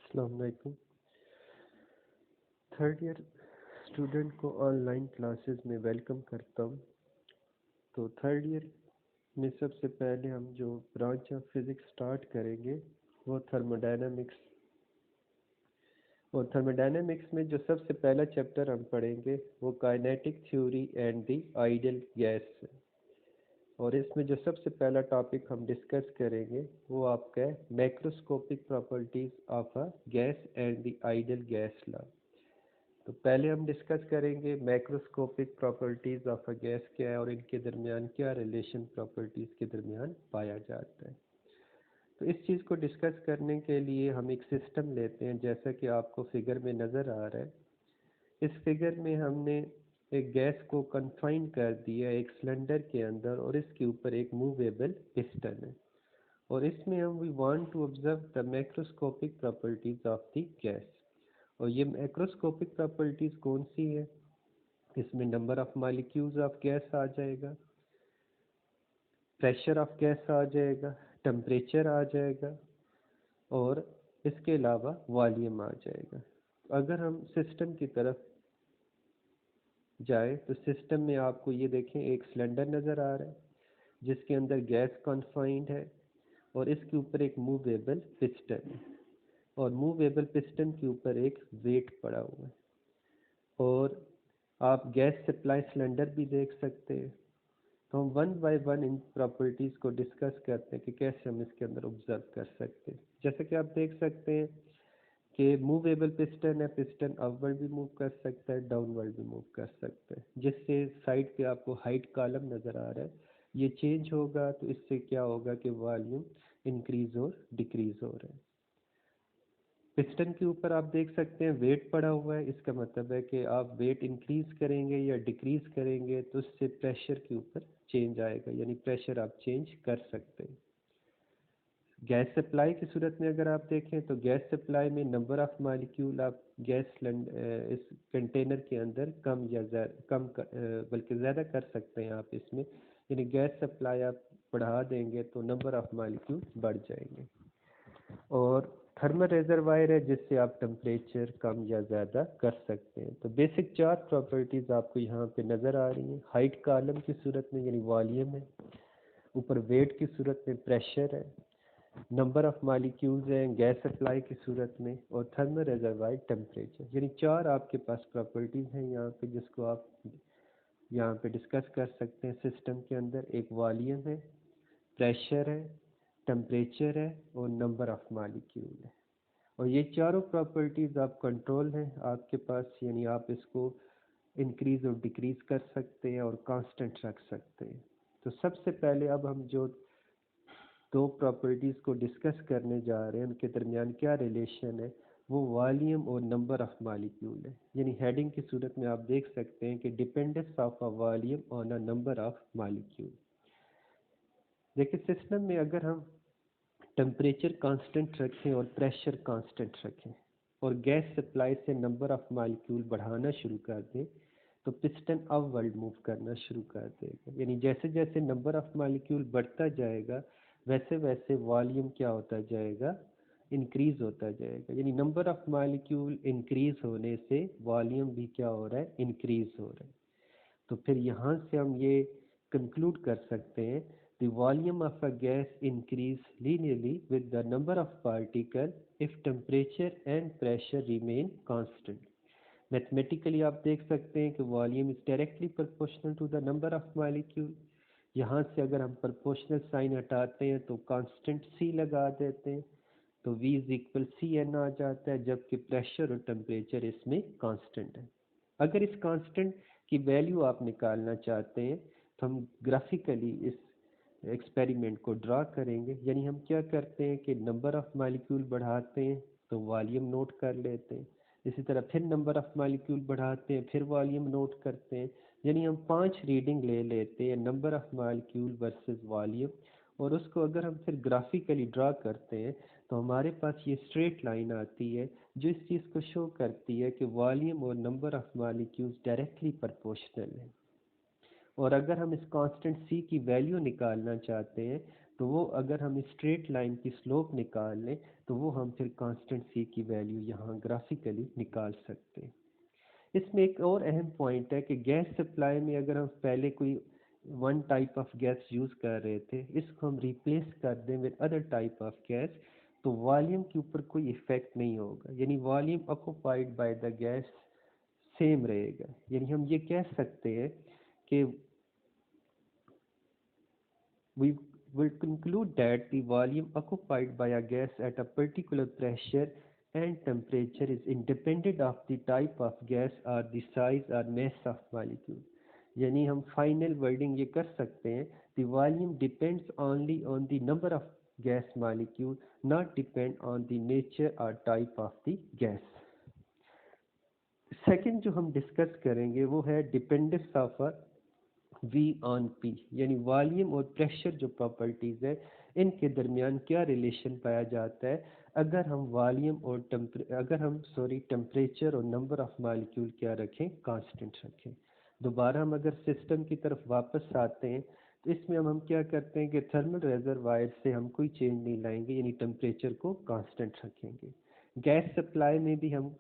अस्सलाम वालेकुम। Third year student को ऑनलाइन क्लासेस में वेलकम करता हूँ। तो थर्ड ईयर में सबसे पहले हम जो ब्रांच ऑफ फिज़िक्स स्टार्ट करेंगे वो थर्मोडायनामिक्स। और थर्मोडायनामिक्स में जो सबसे पहला चैप्टर हम पढ़ेंगे वो kinetic theory and the ideal gas है। और इसमें जो सबसे पहला टॉपिक हम डिस्कस करेंगे वो आपका है macroscopic properties of a gas and the ideal gas law. तो पहले हम डिस्कस करेंगे macroscopic properties of a gas क्या है और इनके दरमियान क्या रिलेशन प्रॉपर्टीज़ के दरमियान पाया जाता है। तो इस चीज़ को डिस्कस करने के लिए हम एक सिस्टम लेते हैं, जैसा कि आपको फिगर में नज़र आ रहा है। इस फिगर में हमने एक गैस को कन्फाइन कर दिया एक सिलेंडर के अंदर और इसके ऊपर एक मूवेबल पिस्टन है। और इसमें हम we want to observe the macroscopic properties of the gas. और ये मैक्रोस्कोपिक प्रॉपर्टीज़ कौन सी है? इसमें number of molecules of gas आ जाएगा, प्रेशर ऑफ गैस आ जाएगा, टेम्परेचर आ जाएगा और इसके अलावा वॉल्यूम आ जाएगा। अगर हम सिस्टम की तरफ जाए तो सिस्टम में आपको ये देखें एक सिलेंडर नज़र आ रहा है जिसके अंदर गैस कन्फाइंड है और इसके ऊपर एक मूवेबल पिस्टन है और मूवेबल पिस्टन के ऊपर एक वेट पड़ा हुआ है। और आप गैस सप्लाई सिलेंडर भी देख सकते हैं। तो हम one by one in properties को डिस्कस करते हैं कि कैसे हम इसके अंदर ऑब्जर्व कर सकते हैं। जैसे कि आप देख सकते हैं कि मूवेबल पिस्टन है, पिस्टन अपवर्ड भी मूव कर सकता है, डाउनवर्ड भी मूव कर सकता है, जिससे साइड पे आपको हाइट कॉलम नज़र आ रहा है। ये चेंज होगा तो इससे क्या होगा कि वॉल्यूम इंक्रीज और डिक्रीज हो रहा है। पिस्टन के ऊपर आप देख सकते हैं वेट पड़ा हुआ है। इसका मतलब है कि आप वेट इंक्रीज करेंगे या डिक्रीज करेंगे तो उससे प्रेशर के ऊपर चेंज आएगा, यानी प्रेशर आप चेंज कर सकते हैं। गैस सप्लाई की सूरत में अगर आप देखें तो गैस सप्लाई में नंबर ऑफ मॉलिक्यूल आप गैस इस कंटेनर के अंदर कम या बल्कि ज़्यादा कर सकते हैं आप इसमें, यानी गैस सप्लाई आप बढ़ा देंगे तो नंबर ऑफ मॉलिक्यूल बढ़ जाएंगे। और थर्मल रिजर्वायर है जिससे आप टेम्परेचर कम या ज़्यादा कर सकते हैं। तो बेसिक चार प्रॉपर्टीज़ आपको यहाँ पे नज़र आ रही हैं। हाइट कॉलम की सूरत में यानी वॉल्यूम है, ऊपर वेट की सूरत में प्रेशर है, नंबर ऑफ मॉलिक्यूल्स हैं गैस सप्लाई की सूरत में, और थर्मल रिजर्वायर टेम्परेचर। यानी चार आपके पास प्रॉपर्टीज़ हैं यहाँ पे जिसको आप यहाँ पे डिस्कस कर सकते हैं। सिस्टम के अंदर एक वॉल्यूम है, प्रेशर है, टेम्परेचर है और नंबर ऑफ मॉलिक्यूल है। और ये चारों प्रॉपर्टीज़ आप कंट्रोल हैं आपके पास, यानी आप इसको इंक्रीज़ और डिक्रीज़ कर सकते हैं और कांस्टेंट रख सकते हैं। तो सबसे पहले अब हम जो दो प्रॉपर्टीज़ को डिस्कस करने जा रहे हैं उनके दरमियान क्या रिलेशन है, वो वॉल्यूम और नंबर ऑफ मॉलिक्यूल है। यानी हेडिंग की सूरत में आप देख सकते हैं कि dependence of a volume on a number of molecule. देखिए सिस्टम में अगर हम टेम्परेचर कांस्टेंट रखें और प्रेशर कांस्टेंट रखें और गैस सप्लाई से नंबर ऑफ मॉलिक्यूल बढ़ाना शुरू कर दें तो पिस्टन अपवर्ड मूव करना शुरू कर देगा। यानी जैसे जैसे नंबर ऑफ मॉलिक्यूल बढ़ता जाएगा वैसे वैसे वॉल्यूम क्या होता जाएगा, इंक्रीज होता जाएगा। यानी नंबर ऑफ मॉलिक्यूल इंक्रीज होने से वॉल्यूम भी क्या हो रहा है, इंक्रीज हो रहा है। तो फिर यहाँ से हम ये कंक्लूड कर सकते हैं the volume of a gas increase linearly with the number of particles if temperature and pressure remain constant. Mathematically आप देख सकते हैं कि volume is directly proportional to the number of molecule. यहाँ से अगर हम प्रोपोर्शनल साइन हटाते हैं तो कांस्टेंट सी लगा देते हैं तो V is equal C N आ जाता है, जबकि प्रेशर और टेम्परेचर इसमें कांस्टेंट है। अगर इस कांस्टेंट की वैल्यू आप निकालना चाहते हैं तो हम ग्राफिकली इस एक्सपेरिमेंट को ड्रा करेंगे। यानी हम क्या करते हैं कि नंबर ऑफ मॉलिक्यूल बढ़ाते हैं तो वॉल्यूम नोट कर लेते हैं, इसी तरह फिर नंबर ऑफ मॉलिक्यूल बढ़ाते हैं फिर वॉल्यूम नोट करते हैं। यानी हम 5 रीडिंग ले लेते हैं number of molecule versus volume, और उसको अगर हम फिर ग्राफिकली ड्रा करते हैं तो हमारे पास ये स्ट्रेट लाइन आती है जो इस चीज़ को शो करती है कि वॉल्यूम और number of molecules directly proportional है। और अगर हम इस कांस्टेंट सी की वैल्यू निकालना चाहते हैं तो वो अगर हम स्ट्रेट लाइन की स्लोप निकाल लें तो वो हम फिर कांस्टेंट सी की वैल्यू यहाँ ग्राफिकली निकाल सकते हैं। इसमें एक और अहम पॉइंट है कि गैस सप्लाई में अगर हम पहले कोई one type of gas use कर रहे थे, इसको हम रिप्लेस कर दें with other type of gas, तो वॉल्यूम के ऊपर कोई इफेक्ट नहीं होगा, यानी volume occupied by the gas same रहेगा। यानी हम ये कह सकते हैं कि we will conclude that the volume occupied by a gas at a particular pressure and temperature is independent of the type of gas or the size or mass of molecule. यानी हम फाइनल वर्डिंग ये कर सकते हैं, the volume depends only on the number of gas molecule, not depend on the nature or type of the gas. Second जो हम discuss करेंगे वो है dependence of a V on P, यानी वॉल्यूम और प्रेशर जो प्रॉपर्टीज़ है इनके दरमियान क्या रिलेशन पाया जाता है अगर हम वॉल्यूम और टेम्परेचर और नंबर ऑफ मॉलिक्यूल क्या रखें, कांस्टेंट रखें। दोबारा हम अगर सिस्टम की तरफ वापस आते हैं तो इसमें हम क्या करते हैं कि थर्मल रेजरवायर से हम कोई चेंज नहीं लाएंगे, यानी टेम्परेचर को कांस्टेंट रखेंगे। गैस सप्लाई में भी हम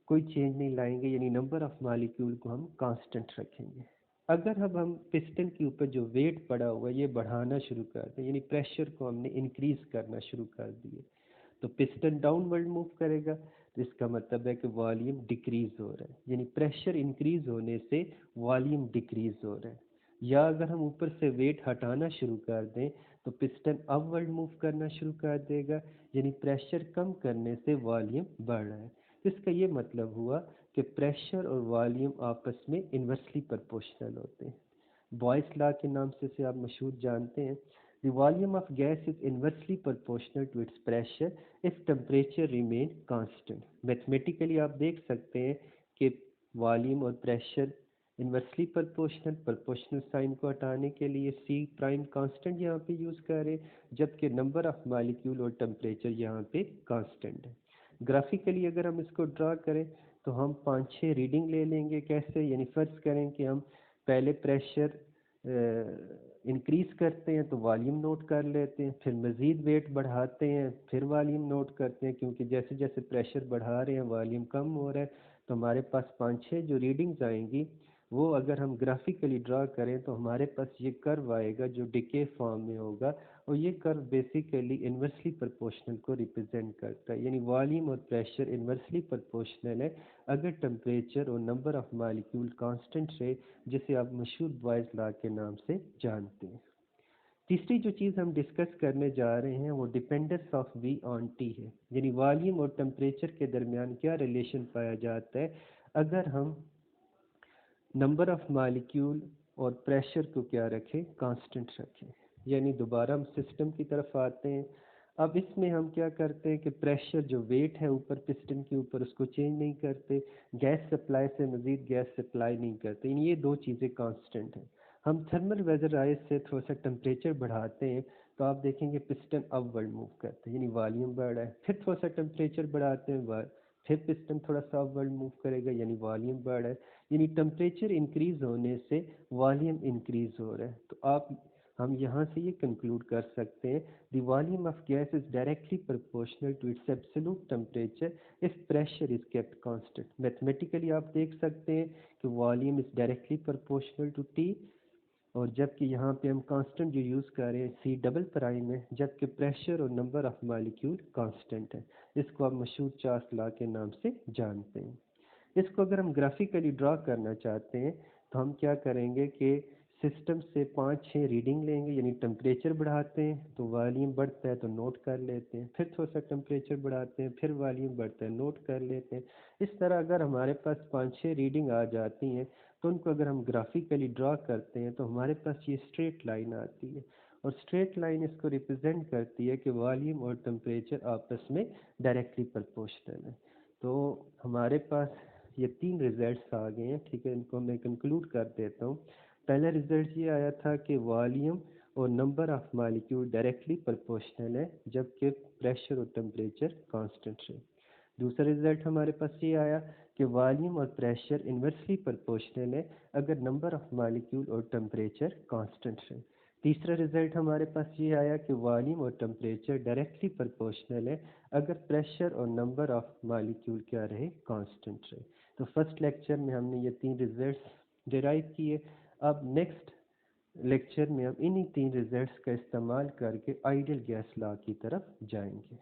कोई चेंज नहीं लाएंगे, यानी नंबर ऑफ मॉलिक्यूल को हम कांस्टेंट रखेंगे। अगर अब हम पिस्टन के ऊपर जो वेट पड़ा हुआ है ये बढ़ाना शुरू कर दें, यानी प्रेशर को हमने इंक्रीज करना शुरू कर दिए, तो पिस्टन डाउनवर्ड मूव करेगा, तो इसका मतलब है कि वॉल्यूम डिक्रीज हो रहा है, यानी प्रेशर इंक्रीज होने से वॉल्यूम डिक्रीज हो रहा है। या अगर हम ऊपर से वेट हटाना शुरू कर दें तो पिस्टन अपवर्ड मूव करना शुरू कर देगा, यानी प्रेशर कम करने से वॉल्यूम बढ़ रहा है। इसका ये मतलब हुआ कि प्रेशर और वॉल्यूम आपस में इन्वर्सली प्रोपोर्शनल होते हैं। बॉयस लॉ के नाम से आप मशहूर जानते हैं। The volume of gas is inversely proportional to its pressure if temperature remain constant. Mathematically आप देख सकते हैं कि वॉल्यूम और प्रेशर इन्वर्सली प्रोपोर्शनल साइन को हटाने के लिए सी प्राइम कांस्टेंट यहाँ पे यूज़ करें, जबकि नंबर ऑफ मॉलिक्यूल और टेम्परेचर यहाँ पे कांस्टेंट है। ग्राफिकली अगर हम इसको ड्रा करें तो हम 5-6 रीडिंग ले लेंगे। कैसे, यानी फर्ज करें कि हम पहले प्रेशर इंक्रीज करते हैं तो वॉल्यूम नोट कर लेते हैं, फिर मज़ीद वेट बढ़ाते हैं फिर वॉल्यूम नोट करते हैं, क्योंकि जैसे जैसे प्रेशर बढ़ा रहे हैं वॉल्यूम कम हो रहा है, तो हमारे पास 5-6 जो रीडिंग्स आएंगी वो अगर हम ग्राफिकली ड्रा करें तो हमारे पास ये कर्व आएगा जो डिके फॉर्म में होगा, और ये कर्व बेसिकली इन्वर्सली प्रोपोर्शनल को रिप्रेजेंट करता है, यानी वॉल्यूम और प्रेशर इन्वर्सली प्रोपोर्शनल है अगर टेम्परेचर और नंबर ऑफ मॉलिक्यूल कांस्टेंट रहे, जिसे आप मशहूर बॉयस लॉ के नाम से जानते हैं। तीसरी जो चीज़ हम डिस्कस करने जा रहे हैं वो dependence of V on T है, यानी वॉल्यूम और टेम्परेचर के दरमियान क्या रिलेशन पाया जाता है अगर हम नंबर ऑफ मॉलिक्यूल और प्रेशर को क्या रखें, कांस्टेंट रखें। यानी दोबारा हम सिस्टम की तरफ आते हैं। अब इसमें हम क्या करते हैं कि प्रेशर जो वेट है ऊपर पिस्टन के ऊपर उसको चेंज नहीं करते, गैस सप्लाई से मज़ीद गैस सप्लाई नहीं करते, यानी ये दो चीज़ें कांस्टेंट हैं। हम थर्मल वेजराइज से थोड़ा सा टेम्परेचर बढ़ाते हैं तो आप देखेंगे पिस्टन अपवर्ड मूव करते हैं, यानी वॉल्यूम बढ़ रहा है, फिर थोड़ा सा टेम्परेचर बढ़ाते हैं फिर पिस्टन थोड़ा सा अपवर्ड मूव करेगा, यानी वॉल्यूम बढ़ रहा है, यानी टेम्परेचर इंक्रीज होने से वॉल्यूम इंक्रीज हो रहा है। तो हम यहाँ से ये कंक्लूड कर सकते हैं the volume of gas is directly proportional to its absolute temperature if pressure is kept constant. Mathematically आप देख सकते हैं कि volume is directly proportional to T, और जबकि यहाँ पे हम कांस्टेंट जो यूज़ कर रहे हैं सी डबल प्राइम है, जबकि प्रेशर और नंबर ऑफ मॉलिक्यूल कांस्टेंट है। इसको आप मशहूर चार्ल्स लॉ के नाम से जानते हैं। इसको अगर हम ग्राफिकली ड्रा करना चाहते हैं तो हम क्या करेंगे कि सिस्टम से 5-6 रीडिंग लेंगे, यानी टेम्परेचर बढ़ाते हैं तो वॉल्यूम बढ़ता है तो नोट कर लेते हैं, फिर थोड़ा सा टेम्परेचर बढ़ाते हैं फिर वॉल्यूम बढ़ता है नोट कर लेते हैं। इस तरह अगर हमारे पास 5-6 रीडिंग आ जाती हैं तो उनको अगर हम ग्राफिकली ड्रा करते हैं तो हमारे पास ये स्ट्रेट लाइन आती है, और स्ट्रेट लाइन इसको रिप्रेजेंट करती है कि वॉल्यूम और टेम्परेचर आपस में डायरेक्टली प्रोपोर्शनल है। तो हमारे पास ये 3 रिजल्ट्स आ गए हैं, ठीक है, इनको मैं कंक्लूड कर देता हूँ। पहला रिजल्ट ये आया था कि वॉल्यूम और number of molecule directly proportional है जबकि प्रेशर और टेम्परेचर कांस्टेंट है। दूसरा रिजल्ट हमारे पास ये आया कि वॉल्यूम और प्रेशर इन्वर्सली प्रोपोर्शनल है अगर नंबर ऑफ मॉलिक्यूल और टेम्परेचर कांस्टेंट है। तीसरा रिजल्ट हमारे पास ये आया कि वॉल्यूम और टेम्परेचर डायरेक्टली प्रोपोर्शनल है अगर प्रेशर और नंबर ऑफ मॉलिक्यूल क्या रहे, कांस्टेंट रहे। तो फर्स्ट लेक्चर में हमने ये 3 रिजल्ट्स डिराइव किए। अब नेक्स्ट लेक्चर में हम इन्हीं 3 रिजल्ट्स का इस्तेमाल करके आइडियल गैस लॉ की तरफ जाएंगे।